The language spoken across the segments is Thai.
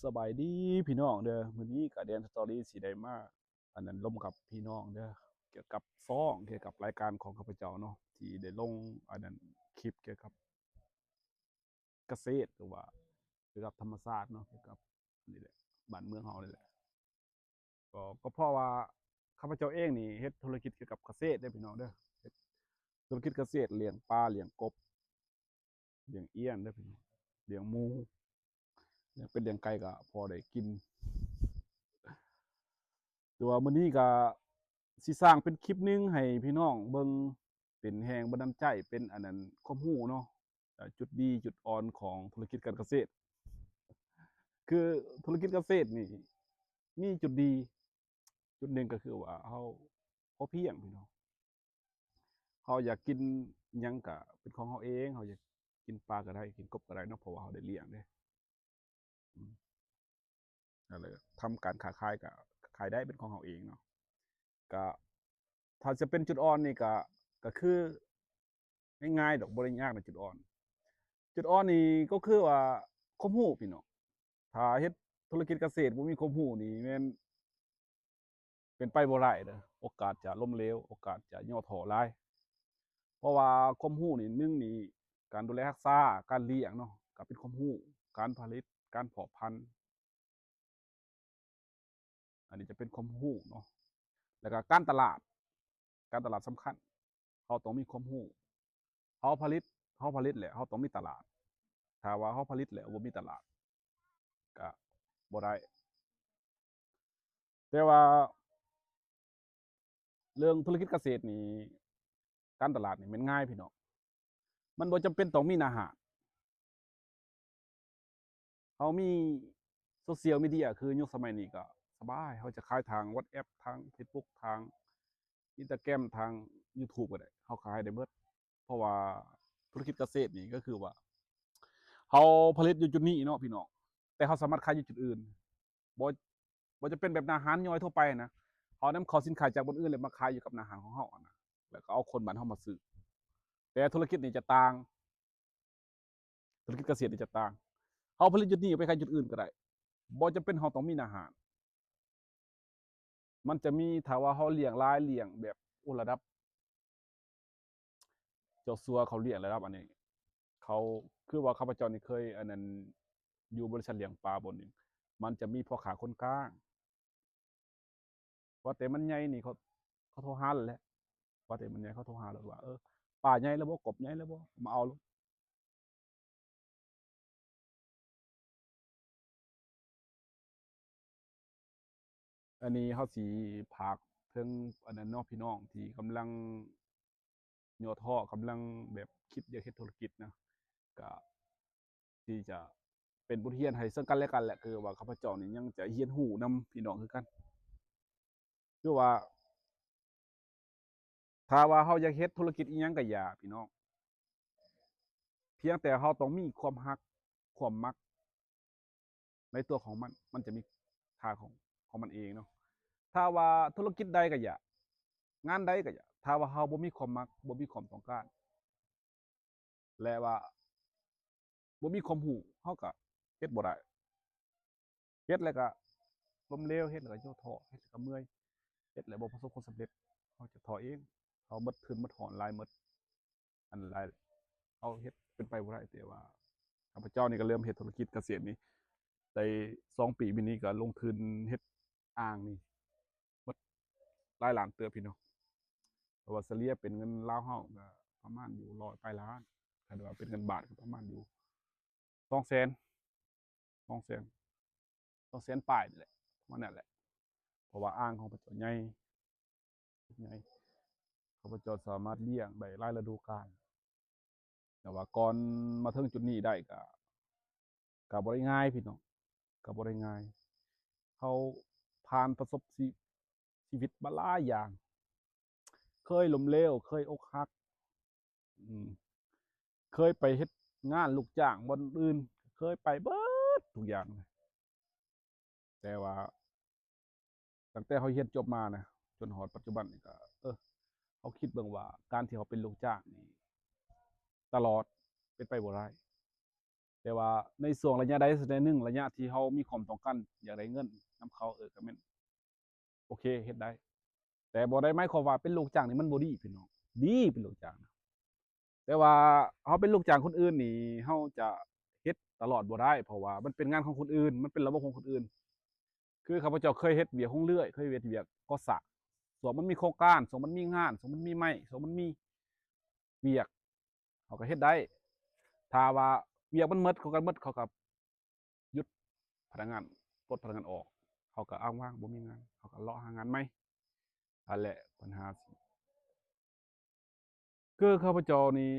สบายดีพี่น้องเด้อมื้อนี้ก็แดนสตอรี่สิได้มาอันนั้นร่วมกับพี่น้องเด้อเกี่ยวกับฟ้องเกี่ยวกับรายการของข้าพเจ้าเนาะที่ได้ลงอันนั้นคลิปเกี่ยวกับเกษตรหรือว่าเกี่ยวกับธรรมศาสตร์เนาะเกี่ยวกับนี่แหละบ้านเมืองเฮานี่แหละก็เพราะว่าข้าพเจ้าเองนี่เฮ็ดธุรกิจเกี่ยวกับเกษตรเด้อพี่น้องเด้อเฮ็ดธุรกิจเกษตรเลี้ยงปลาเลี้ยงกบเลี้ยงเอี้ยนเด้อพี่น้องเลี้ยงหมูเลี้ยงเป็ดเลี้ยงไก่ก็พอได้กิน แต่ว่ามื้อนี้ก็สิสร้างเป็นคลิปหนึ่งให้พี่น้องเบิ่งเป็นแรงบันดาลใจเป็นอันนั้นความรู้เนาะจุดดีจุดอ่อนของธุรกิจการเกษตรคือธุรกิจเกษตรนี่มีจุดดีจุดหนึ่งก็คือว่าเราพอเพียงพี่น้องเราอยากกินหยังก็เป็นของเราเองเราอยากกินปลาก็ได้กินกบก็ได้เนาะเพราะว่าเราได้เลี้ยงเด้อืมนั่นแหละทำการค้าขายก็ขายได้เป็นของเราเองเนาะก็ถ้าจะเป็นจุดอ่อนนี่ก็คือ ง่ายๆดอกบ่ได้ยากนะจุดอ่อนจุดอ่อนนี่ก็คือว่าความรู้พี่น้องถ้าเฮ็ดธุรกิจเกษตรบ่มีความรู้นี่แม่นเป็นไปบ่ได้เด้อโอกาสจะล้มเหลวโอกาสจะย่อท้อหลายเพราะว่าความรู้นี่หนึ่งนี่การดูแลรักษาการเลี้ยงเนาะก็เป็นความรู้การผลิตการเพาะพันธุ์อันนี้จะเป็นความรู้เนาะแล้วก็การตลาดสำคัญเราต้องมีความรู้เราผลิตเราผลิตแล้วเราต้องมีตลาดถ้าว่าเราผลิตแล้วบ่มีตลาดก็บ่ได้แต่ว่าเรื่องธุรกิจเกษตรนี่การตลาดนี่มันง่ายพี่น้องมันบ่จำเป็นต้องมีหน้าห้างเรามี Social Media คือยุคสมัยนี้ก็สบายเราจะขายทาง WhatsApp ทาง Facebook ทาง Instagram ทาง YouTube ก็ได้เราขายได้เบิดเพราะว่าธุรกิจเกษตรนี่ก็คือว่าเราผลิตอยู่จุดนี้เนาะพี่น้องแต่เราสามารถขายอยู่จุดอื่นบ่บ่จะเป็นแบบหน้าห้านย่อยทั่วไปนะเรานำเข้าสินค้าจากบนอื่นแล้วมาขายอยู่กับหน้าห้างของเราอะนะแล้วก็เอาคนบ้านเรามาซื้อแต่ธุรกิจนี่จะต่างธุรกิจเกษตรนี่จะต่างเราผลิตจุดนี้ไปขายจุดอื่นก็ได้บ่จำเป็นเราต้องมีหน้าห้านมันจะมีถ้าว่าเราเลี้ยงหลายเลี้ยงแบบระดับเจ้าสัวเขาเลี้ยงระดับอันนี้เขาคือว่าข้าพเจ้านี่เคยอันนั้นอยู่บริษัทเลี้ยงปลาบนหนึ่งมันจะมีพ่อค้าคนกลางว่าแต่มันใหญ่นี่เขาโทรหาแล้วแหละว่าแต่มันใหญ่เขาโทรหาแล้วว่าปลาใหญ่แล้วบ่กบใหญ่แล้วบ่มาเอาลูกอันนี้เขาสีผากเทิงอันนั้นเนาะพี่น้องที่กำลังย่อท้อกำลังแบบคิดอยากเฮ็ดธุรกิจนะก็ที่จะเป็นบทเรียนให้ซึ่งกันและกันแหละคือว่าข้าพเจ้านี่ยังจะเรียนรู้นำพี่น้องคือกันคือว่าถ้าว่าเราอยากเฮ็ดธุรกิจอีหยังก็อย่าพี่น้องเพียงแต่เราต้องมีความรักความมักในตัวของมันจะมีค่าของมันเองเนาะถ้าว่าธุรกิจใดก็อย่างานใดก็อย่าถ้าว่าเราบ่มีความมักบ่มีความต้องการและว่าบ่มีความรู้เราก็เฮ็ดบ่ได้เฮ็ดแล้วก็ล้มเหลวเฮ็ดแล้วก็ย่อท้อเฮ็ดแล้วก็เมื่อยเฮ็ดแล้วบ่ประสบความสำเร็จเราจะท้อเองเราหมดทุนหมดหอนหลายหมดอันหลายเราเฮ็ดเป็นไปบ่ได้แต่ว่าข้าพเจ้านี่ก็เริ่มเฮ็ดธุรกิจเกษตรนี้ได้2 ปีมานี้ก็ลงทุนเฮ็ดอ่างนี่หมดหลายล้านเติบพี่น้องเพราะว่าเฉลี่ยเป็นเงินลาวเฮาก็ประมาณอยู่100ปลายล้านถ้าว่าเป็นเงินบาทก็ประมาณอยู่200,000 200,000 200,000ปลายนี่แหละประมาณนั้นแหละเพราะว่าอ่างของข้าพเจ้าใหญ่ใหญ่ข้าพเจ้าสามารถเลี้ยงได้หลายฤดูกาลแต่ว่าก่อนมาถึงจุดนี้ได้ก็บ่ได้ง่ายพี่น้องก็บ่ได้ง่ายเราผ่านประสบชีวิตมาหลายอย่างเคยล้มเหลวเคยอกหักอืมเคยไปเฮ็ดงานลูกจ้างบ่อนอื่นเคยไปเบิดทุกอย่างเลยแต่ว่าตั้งแต่เราเรียนจบมานะจนฮอดปัจจุบันนี่ก็เราคิดเบิ่งว่าการที่เราเป็นลูกจ้างนี่ตลอดเป็นไปบ่ได้ แต่ว่าในช่วงระยะใดสักหนึ่งระยะที่เฮามีความต้องการอยากได้เงินนำเขาก็แม่นโอเคเฮ็ดได้แต่บ่ได้หมายความว่าเป็นลูกจ้างนี่มันบ่ดีพี่น้องดีเป็นลูกจ้างนะแต่ว่าเฮาเป็นลูกจ้างคนอื่นนี่เฮาจะเฮ็ดตลอดบ่ได้เพราะว่ามันเป็นงานของคนอื่นมันเป็นระบบของคนอื่นคือข้าพเจ้าเคยเฮ็ดเวียกของเรื่อยเคยเฮ็ดเวียกก่อสร้างส่วนมันมีโครงการส่วนมันมีงานส่วนมันมีไม้ส่วนมันมีเวียกเขาก็เฮ็ดได้ถ้าว่าเวียกมันหมดเขาก็หมดเขาก็หยุดพนักงานปลดพนักงานออกเขาก็อ้างว่าบ่มีงานเขาก็เลาะหางานใหม่นั่นแหละปัญหาคือข้าพเจ้านี่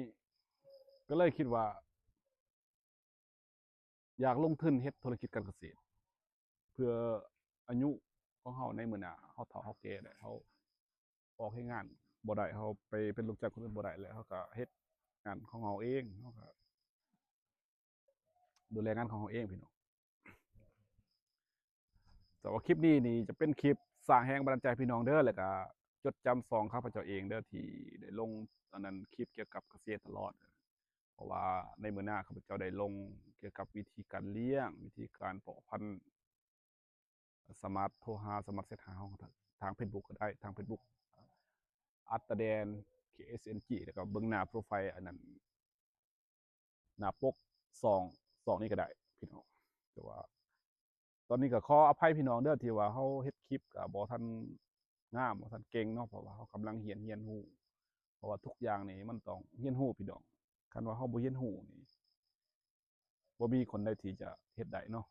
ก็เลยคิดว่าอยากลงทุนเฮ็ดธุรกิจการเกษตรเพื่ออายุของเฮาในมื้อหน้าเฮาเฒ่าเฮาแก่แล้วเฮาออกเฮ็ดงานบ่ได้เฮาไปเป็นลูกจ้างคนอื่นบ่ได้แล้วเฮาก็เฮ็ดงานของเฮาเองเฮาก็ดูแลงานของเฮาเองพี่น้องแต่ว่าคลิปนี้นี่จะเป็นคลิปสร้างแรงบันดาลใจพี่น้องเด้อแล้วก็จดจำ2ข้าพเจ้าเองเด้อที่ได้ลงอันนั้นคลิปเกี่ยวกับเกษตรตลอดเพราะว่าในมื้อหน้าข้าพเจ้าได้ลงเกี่ยวกับวิธีการเลี้ยงวิธีการเพาะพันธุ์สามารถโทรหาสามารถเสิร์ชหาเฮาทาง Facebook ก็ได้ทาง Facebook อัตแดน KSNG แล้วก็เบิ่งหน้าโปรไฟล์อันนั้นหน้าปก2นี่ก็ได้พี่น้องแต่ว่าตอนนี้ก็ขออภัยพี่น้องเด้อที่ว่าเฮาเฮ็ดคลิปก็บ่ทันงามบ่ทันเก่งเนาะเพราะว่าเฮากำลังเรียนรู้เพราะว่าทุกอย่างนี่มันต้องเรียนรู้พี่น้องคันว่าเฮาบ่เรียนรู้นี่บ่มีคนใดที่จะเฮ็ดได้เนาะ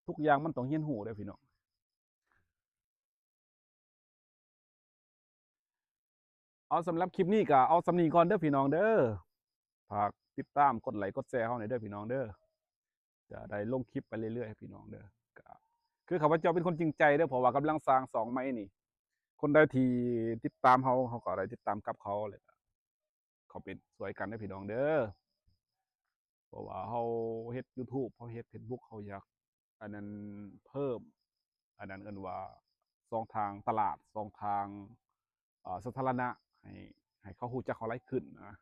ทุกอย่างมันต้องเรียนรู้เด้อพี่น้องเอาสำหรับคลิปนี้ก็เอาส่ำนี้ก่อนเด้อพี่น้องเด้อฝากติดตามกดไลค์กดแชร์เฮาหน่อยเด้อพี่น้องเด้อจะได้ลงคลิปไปเรื่อยๆให้พี่น้องเด้อก็คือข้าพเจ้าเป็นคนจริงใจเด้อเพราะว่ากำลังสร้าง2ไม้นี่คนใดที่ติดตามเฮาเฮาก็ได้ติดตามกลับเขาเลยเขาเป็นสวยกันเด้อพี่น้องเด้อเพราะว่าเฮาเฮ็ด YouTube เฮาเฮ็ด Facebook เฮาอยากอันนั้นเพิ่มอันนั้นเอิ้นว่าช่องทางตลาดช่องทางสาธารณะให้เขารู้จักเฮาหลายขึ้นนะ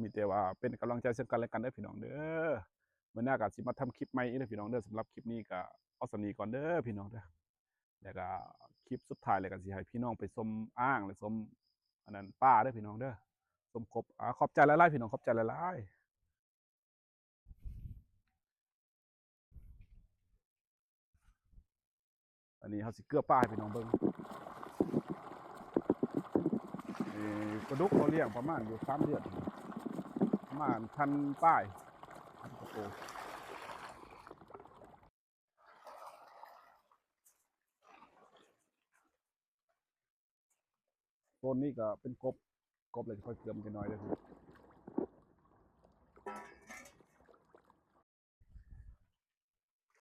มีแต่ว่าเป็นกำลังใจซึ่งกันและกันเด้อพี่น้องเด้อมื้อหน้าก็สิมาทำคลิปใหม่อีกเด้อพี่น้องเด้อสำหรับคลิปนี้ก็เอาส่ำนี้ก่อนเด้อพี่น้องเด้อแล้วก็คลิปสุดท้ายแล้วก็สิให้พี่น้องไปชมอ่างหรือชมอันนั้นป่าเด้อพี่น้องเด้อชมกบขอบใจหลายๆพี่น้องขอบใจหลายๆอันนี้เขาสิเกลือป้าให้พี่น้องเบิ่งปลาดุกเขาเลี้ยงประมาณอยู่3 เดือนประมาณ1,000ป้าย1,000กว่าตัวโซนนี้ก็เป็นกบเลยค่อยเกลือมกันหน่อยเด้อพี่